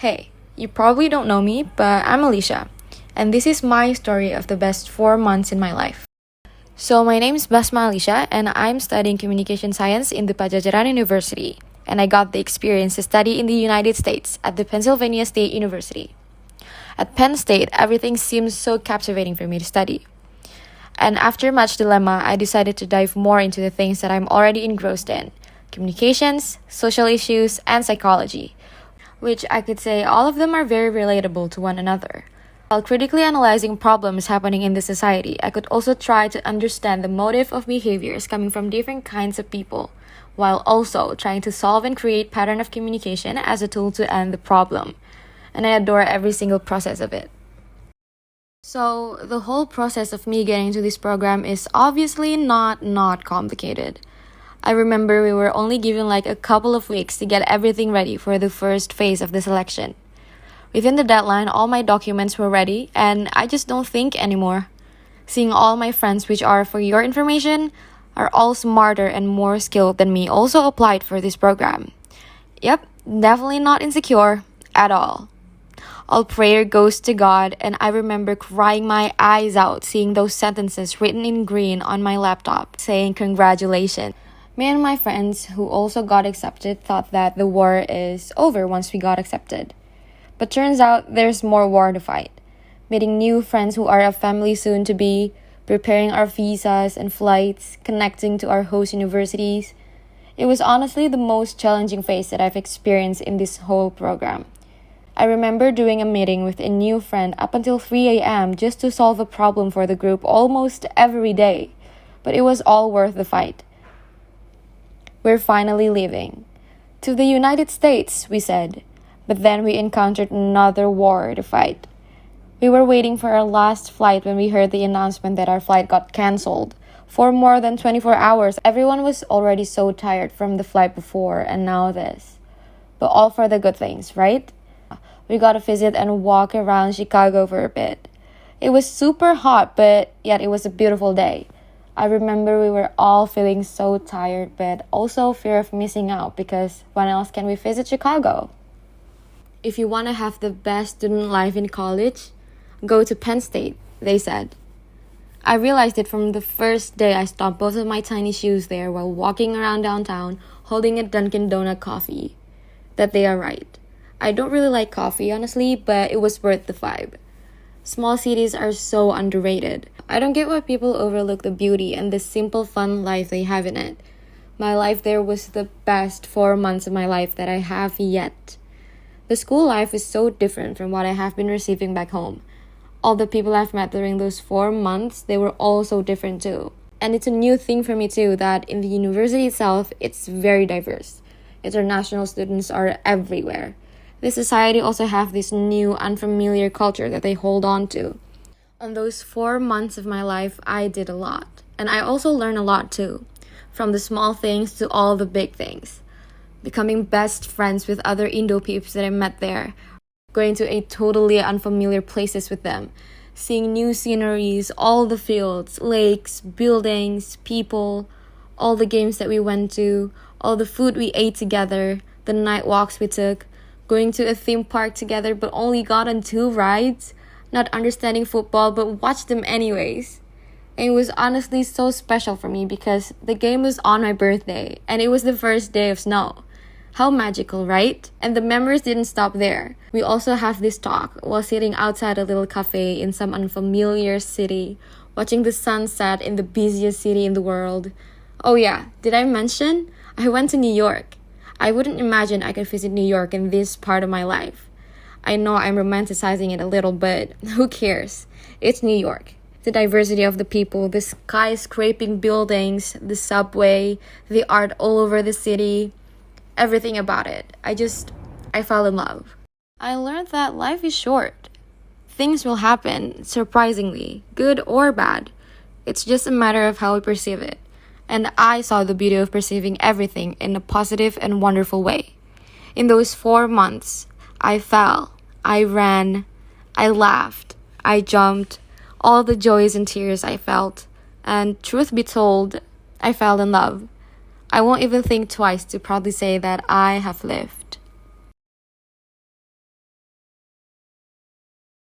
Hey, you probably don't know me, but I'm Alisha, and this is my story of the best 4 months in my life. So, my name is Basma Alisha, and I'm studying communication science in the Pajajaran University, and I got the experience to study in the United States at the Pennsylvania State University. At Penn State, everything seems so captivating for me to study. And after much dilemma, I decided to dive more into the things that I'm already engrossed in: communications, social issues, and psychology, which I could say all of them are very relatable to one another. While critically analyzing problems happening in the society, I could also try to understand the motive of behaviors coming from different kinds of people, while also trying to solve and create pattern of communication as a tool to end the problem. And I adore every single process of it. So, the whole process of me getting into this program is obviously not complicated. I remember we were only given like a couple of weeks to get everything ready for the first phase of the selection. Within the deadline, all my documents were ready, and I just don't think anymore. Seeing all my friends, which are, for your information, are all smarter and more skilled than me, also applied for this program. Yep, definitely not insecure at all. All prayer goes to God, and I remember crying my eyes out seeing those sentences written in green on my laptop saying congratulations. Me and my friends who also got accepted thought that the war is over once we got accepted. But turns out there's more war to fight. Meeting new friends who are a family soon to be, preparing our visas and flights, connecting to our host universities. It was honestly the most challenging phase that I've experienced in this whole program. I remember doing a meeting with a new friend up until 3 a.m. just to solve a problem for the group almost every day. But it was all worth the fight. We're finally leaving. To the United States, we said. But then we encountered another war to fight. We were waiting for our last flight when we heard the announcement that our flight got cancelled. For more than 24 hours, everyone was already so tired from the flight before, and now this. But all for the good things, right? We got to visit and walk around Chicago for a bit. It was super hot, but yet it was a beautiful day. I remember we were all feeling so tired, but also fear of missing out because when else can we visit Chicago? If you want to have the best student life in college, go to Penn State, they said. I realized it from the first day I stopped both of my tiny shoes there while walking around downtown holding a Dunkin' Donut coffee, that they are right. I don't really like coffee, honestly, but it was worth the vibe. Small cities are so underrated. I don't get why people overlook the beauty and the simple fun life they have in it. My life there was the best 4 months of my life that I have yet. The school life is so different from what I have been receiving back home. All the people I've met during those 4 months, they were all so different too. And it's a new thing for me too that in the university itself, it's very diverse. International students are everywhere. The society also have this new unfamiliar culture that they hold on to. On those 4 months of my life, I did a lot. And I also learned a lot too. From the small things to all the big things. Becoming best friends with other Indo peeps that I met there. Going to a totally unfamiliar places with them. Seeing new sceneries, all the fields, lakes, buildings, people, all the games that we went to, all the food we ate together, the night walks we took, going to a theme park together but only got on 2 rides, not understanding football but watched them anyways. And it was honestly so special for me because the game was on my birthday and it was the first day of snow. How magical, right? And the memories didn't stop there. We also have this talk while sitting outside a little cafe in some unfamiliar city, watching the sunset in the busiest city in the world. Oh yeah, did I mention? I went to New York. I wouldn't imagine I could visit New York in this part of my life. I know I'm romanticizing it a little, but who cares? It's New York. The diversity of the people, the skyscraping buildings, the subway, the art all over the city, everything about it. I fell in love. I learned that life is short. Things will happen, surprisingly, good or bad. It's just a matter of how we perceive it. And I saw the beauty of perceiving everything in a positive and wonderful way. In those 4 months, I fell, I ran, I laughed, I jumped, all the joys and tears I felt, and truth be told, I fell in love. I won't even think twice to proudly say that I have lived.